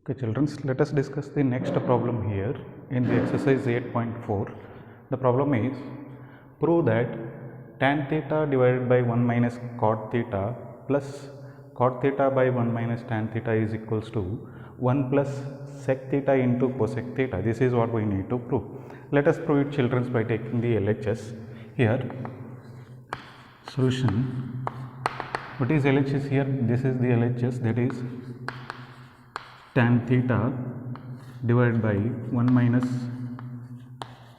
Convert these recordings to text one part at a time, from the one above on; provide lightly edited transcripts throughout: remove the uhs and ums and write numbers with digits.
Okay, children, let us discuss the next problem here in the exercise 8.4. The problem is prove that tan theta divided by 1 minus cot theta plus cot theta by 1 minus tan theta is equals to 1 plus sec theta into cosec theta. This is what we need to prove. Let us prove it, children, by taking the LHS. Here, solution. What is LHS here? This is the LHS, that is tan theta divided by 1 minus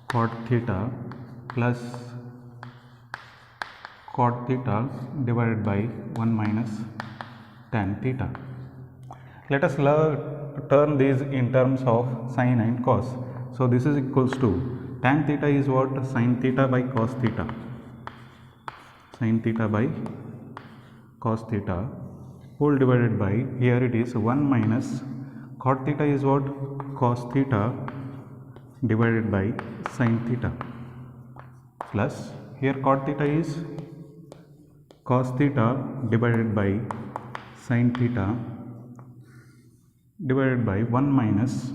cot theta plus cot theta divided by 1 minus tan theta. Let us turn these in terms of sin and cos. So this is equals to tan theta is what? Sin theta by cos theta. Sin theta by cos theta whole divided by, here it is 1 minus cot theta is what? Cos theta divided by sin theta plus here cot theta is cos theta divided by sin theta divided by 1 minus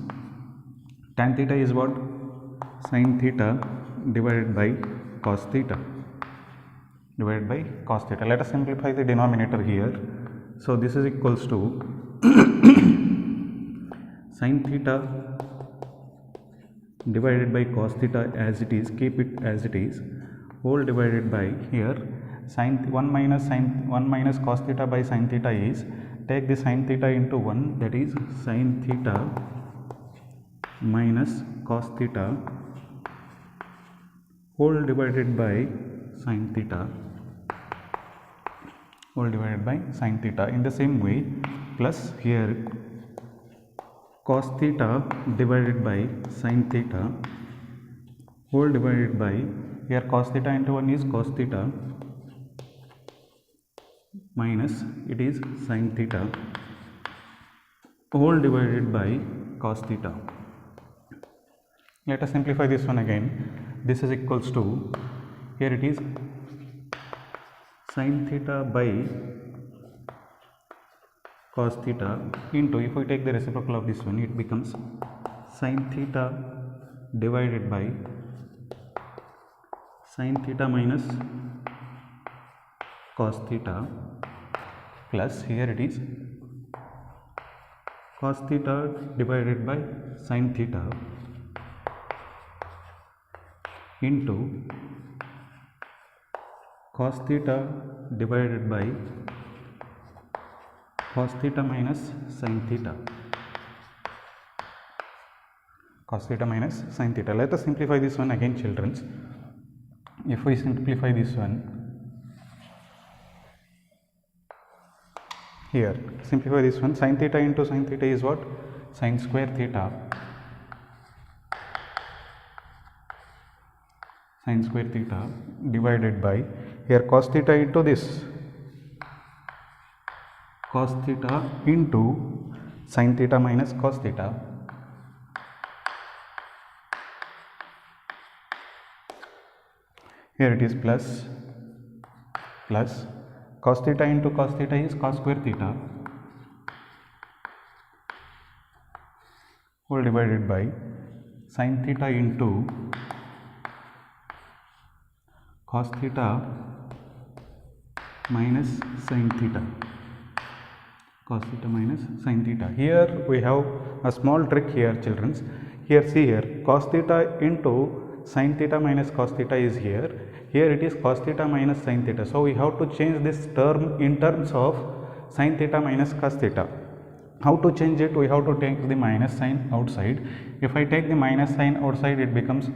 tan theta is what? Sin theta divided by cos theta divided by cos theta. Let us simplify the denominator here. So this is equals to sin theta divided by cos theta as it is, keep it as it is, whole divided by, here sin 1 minus cos theta by sin theta is, take the sin theta into 1, that is sin theta minus cos theta whole divided by sin theta whole divided by sin theta. In the same way, plus here cos theta divided by sin theta whole divided by, here cos theta into 1 is cos theta minus it is sin theta whole divided by cos theta. Let us simplify this one again. This is equals to, here it is sin theta by cos theta into, if we take the reciprocal of this one, it becomes sin theta divided by sin theta minus cos theta plus, here it is cos theta divided by sin theta into cos theta divided by cos theta minus sin theta. Cos theta minus sin theta. Let us simplify this one again, children. If we simplify this one, here simplify this one, sin theta into sin theta is what? Sin square theta. Sin square theta divided by, here cos theta into this cos theta into sin theta minus cos theta here it is plus cos theta into cos theta is cos square theta whole divided by sin theta into cos theta minus sin theta. Cos theta minus sin theta. Here we have a small trick here, children. Here see, here cos theta into sin theta minus cos theta is here. Here it is cos theta minus sin theta. So we have to change this term in terms of sin theta minus cos theta. How to change it? We have to take the minus sign outside. If I take the minus sign outside, it becomes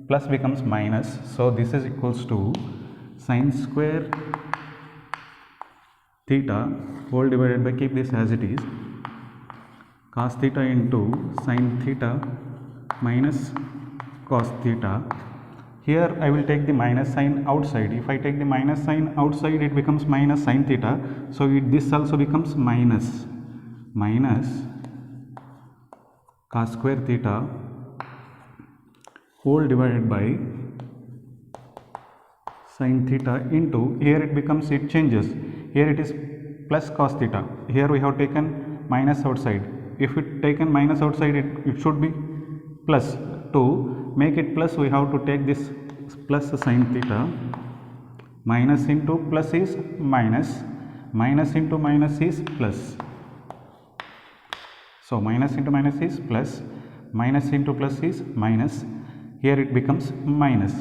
plus becomes minus. So this is equals to sin square theta whole divided by, keep this as it is, cos theta into sin theta minus cos theta. Here I will take the minus sign outside. If I take the minus sign outside, it becomes minus sin theta. So this also becomes minus cos square theta whole divided by sin theta into, here it becomes, it changes, here it is plus cos theta, here we have taken minus outside, if it taken minus outside, it should be plus. To make it plus, we have to take this plus sin theta, minus into plus is minus, minus into minus is plus. So minus into minus is plus, minus into plus is minus. Here it becomes minus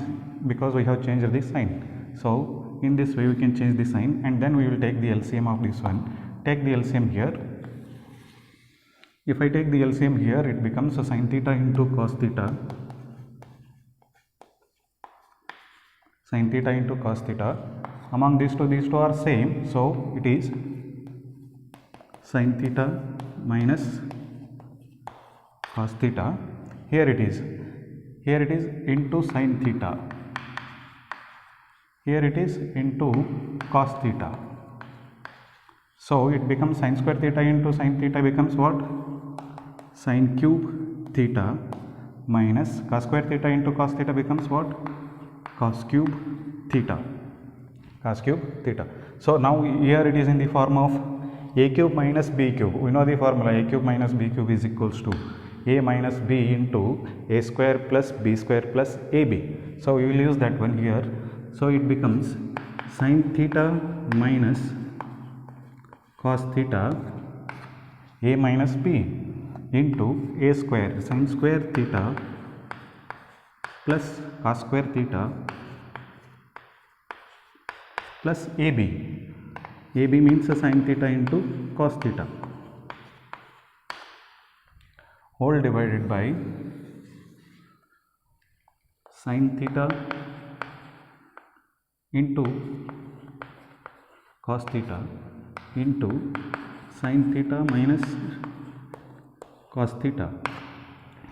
because we have changed the sign. So in this way we can change the sign, and then we will take the LCM of this one. Take the LCM here. If I take the LCM here, it becomes a sin theta into cos theta, sin theta into cos theta. Among these two are same, so it is sin theta minus cos theta. Here it is into sin theta, here it is into cos theta. So it becomes sin square theta into sin theta becomes what? Sin cube theta minus cos square theta into cos theta becomes what? Cos cube theta, cos cube theta. So now here it is in the form of a cube minus b cube. We know the formula, a cube minus b cube is equals to a minus b into a square plus b square plus ab. So we will use that one here. So it becomes sin theta minus cos theta a minus b into a square sin square theta plus cos square theta plus ab. AB means a sin theta into cos theta, whole divided by sin theta into cos theta into sin theta minus cos theta.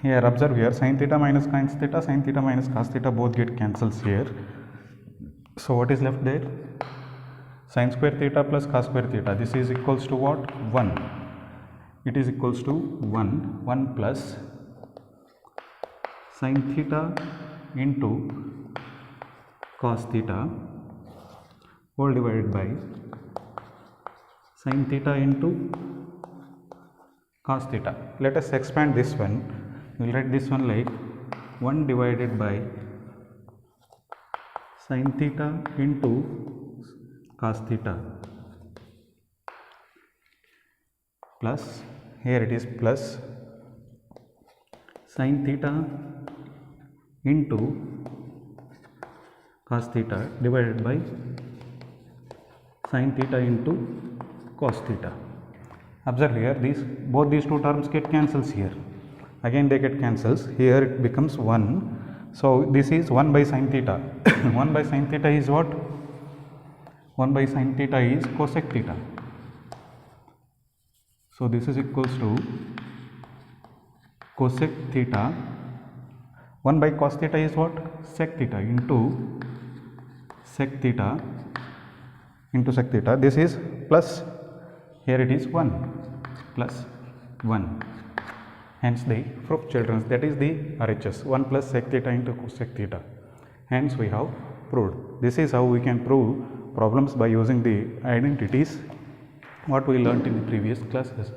Here observe here, sin theta minus cos theta, sin theta minus cos theta both get cancels here. So what is left there? Sin square theta plus cos square theta, this is equals to what? 1. It is equals to 1 plus sin theta into cos theta whole divided by sin theta into cos theta. Let us expand this one. We will write this one like 1 divided by sin theta into cos theta plus, here it is plus sin theta into cos theta divided by sin theta into cos theta. Observe here, both these two terms get cancels here. Again they get cancels. Here it becomes 1. So this is 1 by sin theta. 1 by sin theta is what? 1 by sin theta is cosec theta. So this is equals to cosec theta. 1 by cos theta is what? Sec theta into sec theta into sec theta. This is plus, here it is 1 plus 1. Hence the proof, children, that is the RHS, 1 plus sec theta into cosec theta. Hence we have proved. This is how we can prove problems by using the identities what we learnt in the previous classes.